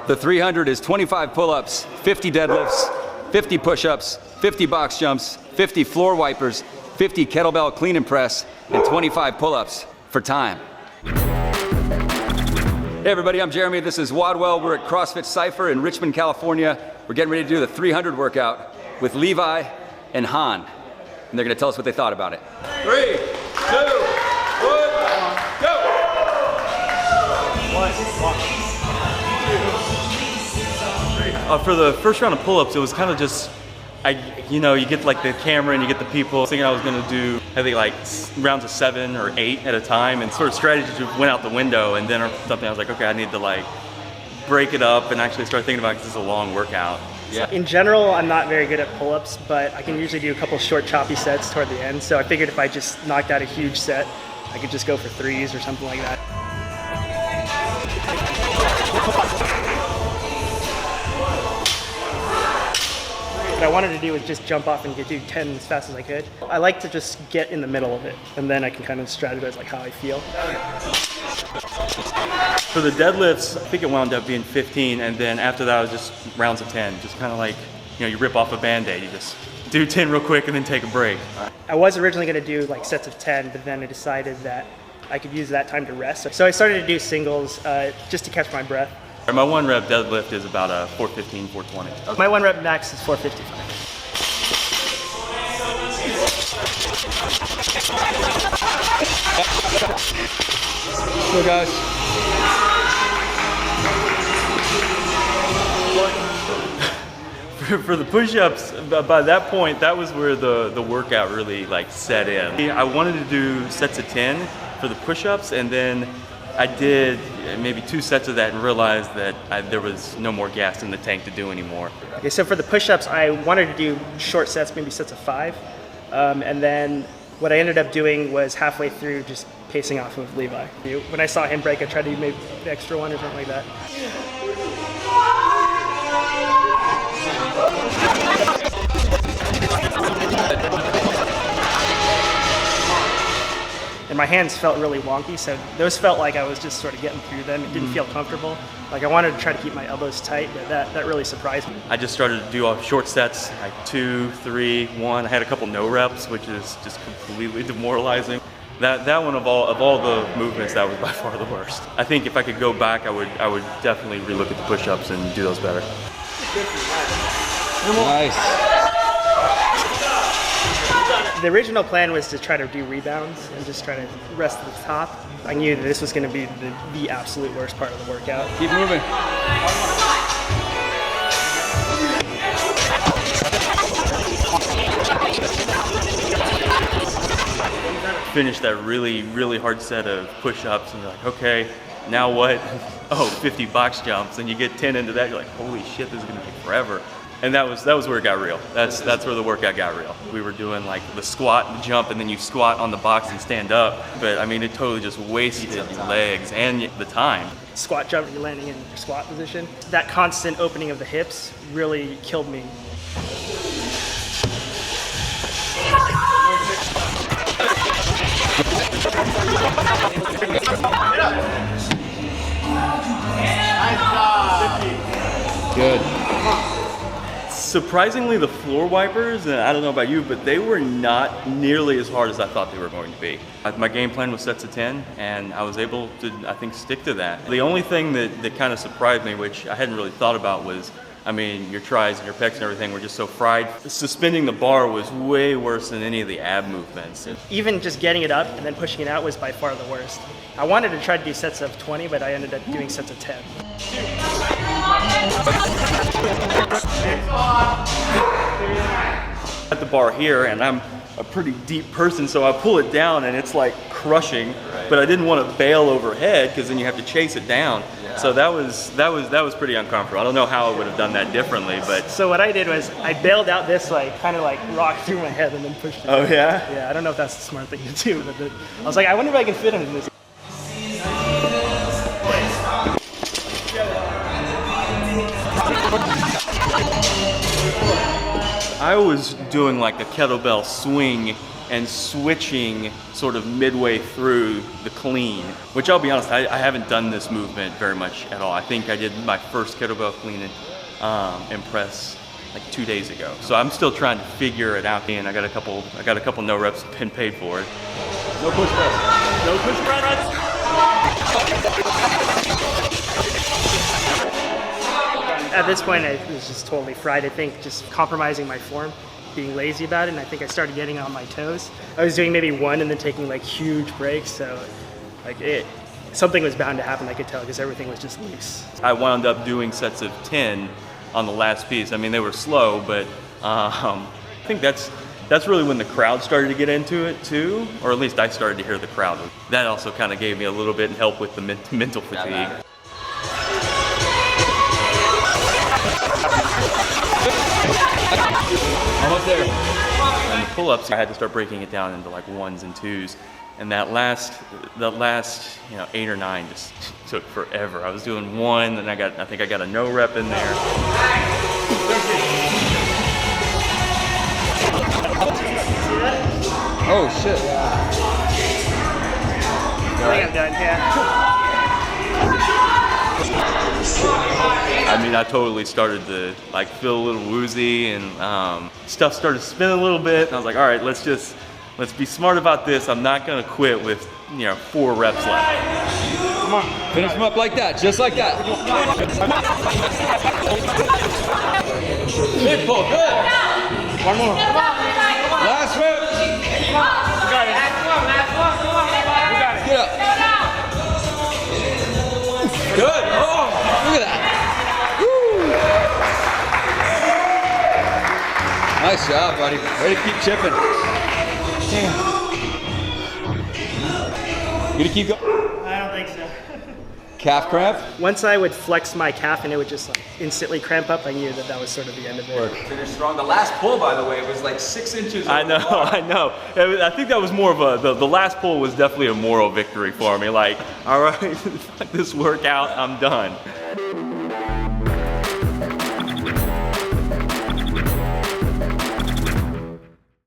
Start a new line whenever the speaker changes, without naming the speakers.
The 300 is 25 pull-ups, 50 deadlifts, 50 push-ups, 50 box jumps, 50 floor wipers, 50 kettlebell clean and press, and 25 pull-ups for time. Hey everybody, I'm Jeremy. This is Wadwell. We're at CrossFit Cypher in Richmond, California. We're getting ready to do the 300 workout with Levi and Hann. And they're gonna tell us what they thought about it. 3, 2, 1, go!
For the first round of pull-ups, it was kind of just, you get like the camera and you get the people. Thinking I was gonna do, I think like rounds of 7 or 8 at a time, and sort of strategy went out the window. And then or something, I was like, okay, I need to like break it up and actually start thinking about it because it's a long workout.
Yeah. In general, I'm not very good at pull-ups, but I can usually do a couple short choppy sets toward the end. So I figured if I just knocked out a huge set, I could just go for 3s or something like that. What I wanted to do was just jump off and do 10 as fast as I could. I like to just get in the middle of it, and then I can kind of strategize like how I feel.
For the deadlifts, I think it wound up being 15, and then after that, it was just rounds of 10. Just kind of like, you rip off a Band-Aid. You just do 10 real quick and then take a break.
I was originally going to do like sets of 10, but then I decided that I could use that time to rest. So I started to do singles just to catch my breath.
My 1 rep deadlift is about a 415, 420.
Okay. My 1 rep max is 455.
So guys.
For the push-ups, by that point, that was where the workout really like set in. I wanted to do sets of 10 for the push-ups, and then I did maybe 2 sets of that and realized that there was no more gas in the tank to do anymore.
Okay, so for the push-ups, I wanted to do short sets, maybe sets of 5. And then what I ended up doing was halfway through just pacing off of Levi. When I saw him break, I tried to do maybe an extra one or something like that. And my hands felt really wonky, so those felt like I was just sort of getting through them. It didn't feel comfortable. Like I wanted to try to keep my elbows tight, but that really surprised me.
I just started to do short sets, like 2, 3, 1. I had a couple no reps, which is just completely demoralizing. That one of all the movements, that was by far the worst. I think if I could go back, I would definitely relook at the push-ups and do those better.
Nice.
The original plan was to try to do rebounds and just try to rest at the top. I knew that this was going to be the absolute worst part of the workout.
Keep moving.
Finish that really, really hard set of push-ups and you're like, okay, now what? Oh, 50 box jumps, and you get 10 into that, you're like, holy shit, this is gonna take forever. And that was where it got real. That's where the workout got real. We were doing like the squat and the jump, and then you squat on the box and stand up. But I mean, it totally just wasted your legs and the time.
Squat jump, you're landing in your squat position. That constant opening of the hips really killed me.
Good.
Surprisingly, the floor wipers, and I don't know about you, but they were not nearly as hard as I thought they were going to be. My game plan was sets of 10, and I was able to, I think, stick to that. The only thing that kind of surprised me, which I hadn't really thought about, was, I mean, your tris and your pecs and everything were just so fried. Suspending the bar was way worse than any of the ab movements.
Even just getting it up and then pushing it out was by far the worst. I wanted to try to do sets of 20, but I ended up doing sets of 10.
At the bar here, and I'm a pretty deep person, so I pull it down and it's like crushing, but I didn't want to bail overhead because then you have to chase it down. Yeah. So that was pretty uncomfortable. I don't know how I would have done that differently, but.
So what I did was I bailed out this way, kind of like rocked through my head and then pushed it.
Oh yeah?
Yeah, I don't know if that's the smart thing to do, but I was like, I wonder if I can fit in this.
I was doing like a kettlebell swing and switching sort of midway through the clean, which I'll be honest, I haven't done this movement very much at all. I think I did my first kettlebell clean and press like 2 days ago. So I'm still trying to figure it out, and I got a couple no reps been paid for it.
No push press.
No push press.
At this point, I was just totally fried. I think just compromising my form, being lazy about it, and I think I started getting on my toes. I was doing maybe one and then taking like huge breaks, so like something was bound to happen, I could tell, because everything was just loose.
I wound up doing sets of 10 on the last piece. I mean, they were slow, but I think that's really when the crowd started to get into it too, or at least I started to hear the crowd. That also kind of gave me a little bit of help with the mental fatigue.
Almost there.
And the pull-ups, I had to start breaking it down into like 1s and 2s. And the last 8 or 9 just took forever. I was doing 1, and I think I got a no rep in there.
Oh shit.
I think I'm done, yeah.
I mean, I totally started to like feel a little woozy, and stuff started spinning a little bit. And I was like, all right, let's be smart about this. I'm not gonna quit with 4 reps left.
Come on.
Finish them up like that, just like that. Mid pull, good.
One more.
Last rep.
We got it. We got it.
Get up. Good. Oh, look at that. Woo. Nice job, buddy. Way to keep chipping. Damn. You gonna keep going?
I don't think so.
Calf cramp?
Once I would flex my calf and it would just like instantly cramp up, I knew that was sort of the end of it.
Finish strong. The last pull, by the way, was like 6 inches.
I know. I think that was more of the last pull was definitely a moral victory for me. Like, all right, this workout, I'm done.